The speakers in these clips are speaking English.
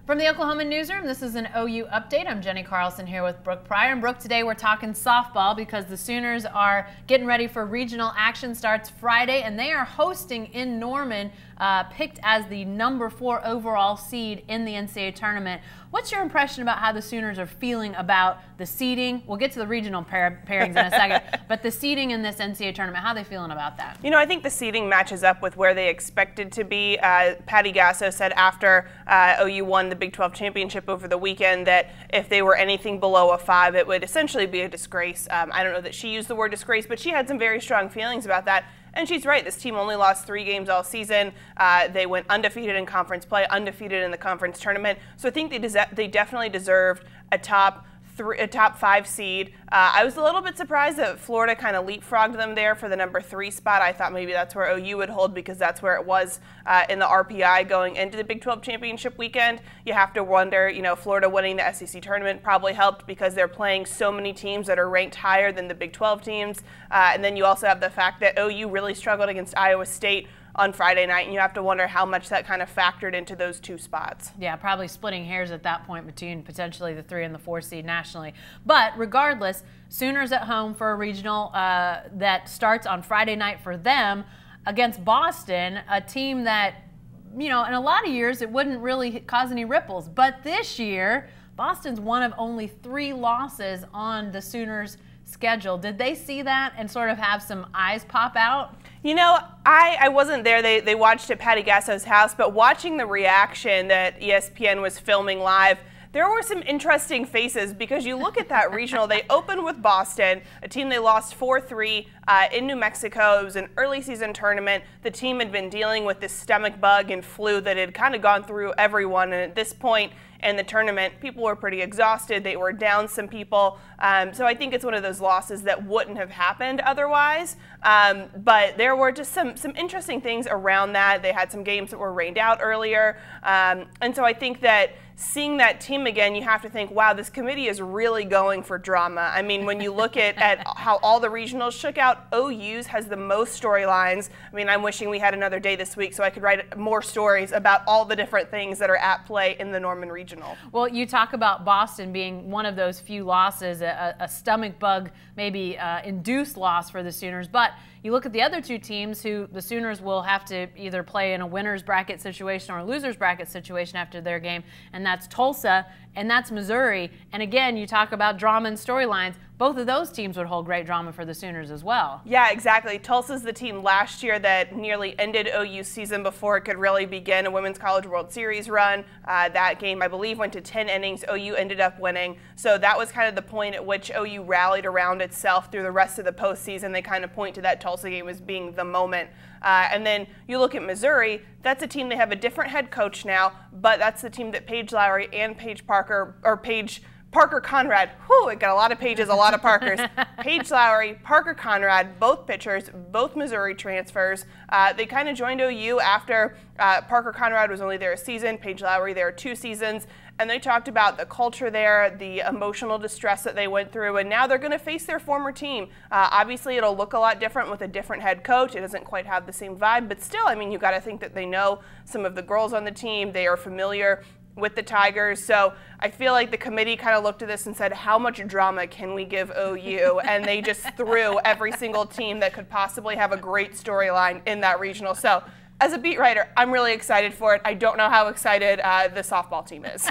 From the Oklahoman newsroom, this is an OU update. I'm Jenny Carlson here with Brooke Pryor. And Brooke, today we're talking softball because the Sooners are getting ready for regional action. Starts Friday, and they are hosting in Norman, picked as the #4 overall seed in the NCAA tournament. What's your impression about how the Sooners are feeling about the seeding? We'll get to the regional pairings in a second, but the seeding in this NCAA tournament, how are they feeling about that? You know, I think the seeding matches up with where they expected to be. Patty Gasso said after OU won the Big 12 championship over the weekend that if they were anything below a 5, it would essentially be a disgrace. I don't know that she used the word disgrace, but she had some very strong feelings about that. And she's right. This team only lost 3 games all season. They went undefeated in conference play, undefeated in the conference tournament. So I think they definitely deserved a top 5 seed. I was a little bit surprised that Florida kind of leapfrogged them there for the #3 spot. I thought maybe that's where OU would hold because that's where it was in the RPI going into the Big 12 championship weekend. You have to wonder, you know, Florida winning the SEC tournament probably helped because they're playing so many teams that are ranked higher than the Big 12 teams. And then you also have the fact that OU really struggled against Iowa State on Friday night, and you have to wonder how much that kind of factored into those 2 spots. Yeah, probably splitting hairs at that point between potentially the 3 and the 4 seed nationally. But regardless, Sooners at home for a regional that starts on Friday night for them against Boston, a team that, you know, in a lot of years it wouldn't really cause any ripples. But this year, Boston's one of only 3 losses on the Sooners' schedule. Did they see that and sort of have some eyes pop out? You know, I wasn't there. They watched at Patty Gasso's house, but watching the reaction that ESPN was filming live, there were some interesting faces because you look at that regional. They opened with Boston, a team they lost 4-3 in New Mexico. It was an early season tournament. The team had been dealing with this stomach bug and flu that had kind of gone through everyone, and at this point in the tournament, people were pretty exhausted. They were down some people. So I think it's one of those losses that wouldn't have happened otherwise. But there were just some interesting things around that. They had some games that were rained out earlier. And so I think that seeing that team again, you have to think, wow, this committee is really going for drama. I mean, when you look at how all the regionals shook out, OU's has the most storylines. I mean, I'm wishing we had another day this week so I could write more stories about all the different things that are at play in the Norman Regional. Well, you talk about Boston being one of those few losses, a stomach bug maybe induced loss for the Sooners, but you look at the other 2 teams who the Sooners will have to either play in a winner's bracket situation or a loser's bracket situation after their game, and that's Tulsa and that's Missouri. And again, you talk about drama and storylines. Both of those teams would hold great drama for the Sooners as well. Yeah, exactly. Tulsa's the team last year that nearly ended OU's season before it could really begin a Women's College World Series run. That game, I believe, went to 10 innings. OU ended up winning. So that was kind of the point at which OU rallied around itself through the rest of the postseason. They kind of point to that Tulsa game as being the moment. And then you look at Missouri, that's a team, they have a different head coach now, but that's the team that Paige Lowry and Parker Conrad, whew, it got a lot of Pages, a lot of Parkers. Paige Lowry, Parker Conrad, both pitchers, both Missouri transfers. They kind of joined OU after Parker Conrad was only there a season, Paige Lowry there 2 seasons. And they talked about the culture there, the emotional distress that they went through, and now they're going to face their former team. Obviously, it'll look a lot different with a different head coach. It doesn't quite have the same vibe, but still, I mean, you got to think that they know some of the girls on the team. They are familiar with the Tigers. So I feel like the committee kind of looked at this and said, how much drama can we give OU? And they just threw every single team that could possibly have a great storyline in that regional. So as a beat writer, I'm really excited for it. I don't know how excited the softball team is.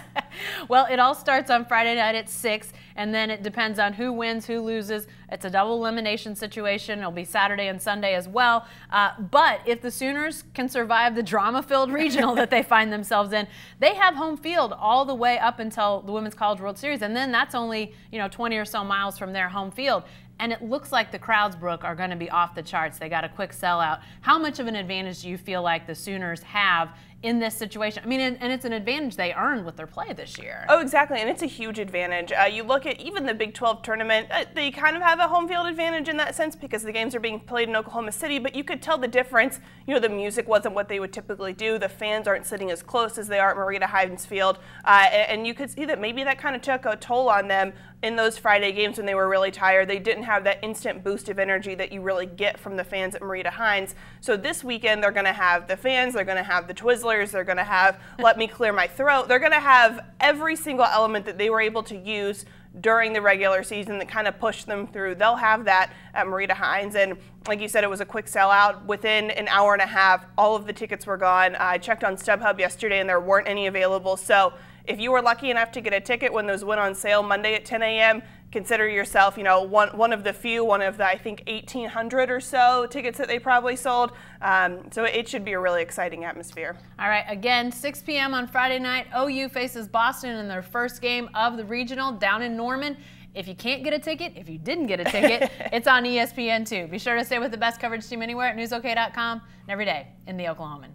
Well, it all starts on Friday night at 6, and then it depends on who wins, who loses. It's a double elimination situation. It'll be Saturday and Sunday as well. But if the Sooners can survive the drama-filled regional that they find themselves in, they have home field all the way up until the Women's College World Series, and then that's only 20 or so miles from their home field. And it looks like the crowds, Brooke, are going to be off the charts. They got a quick sellout. How much of an advantage do you feel like the Sooners have in this situation? I mean, and it's an advantage they earned with their play this year. Oh, exactly, and it's a huge advantage. You look at even the Big 12 tournament, they kind of have a home field advantage in that sense because the games are being played in Oklahoma City, but you could tell the difference. You know, the music wasn't what they would typically do. The fans aren't sitting as close as they are at Marita Hines Field, and you could see that maybe that kind of took a toll on them in those Friday games when they were really tired. They didn't have that instant boost of energy that you really get from the fans at Marita Hines. So this weekend, they're going to have the fans, they're going to have the Twizzlers, colors. They're going to have Let Me Clear My Throat. They're going to have every single element that they were able to use during the regular season that kind of pushed them through. They'll have that at Marita Hines, and like you said, it was a quick sellout. Within an hour and a half, all of the tickets were gone. I checked on StubHub yesterday, and there weren't any available. So if you were lucky enough to get a ticket when those went on sale Monday at 10 a.m., consider yourself, one of the few, one of the, I think, 1,800 or so tickets that they probably sold. So it should be a really exciting atmosphere. All right, again, 6 p.m. on Friday night, OU faces Boston in their first game of the regional down in Norman. If you can't get a ticket, if you didn't get a ticket, it's on ESPN2. Be sure to stay with the best coverage team anywhere at newsok.com and every day in the Oklahoman.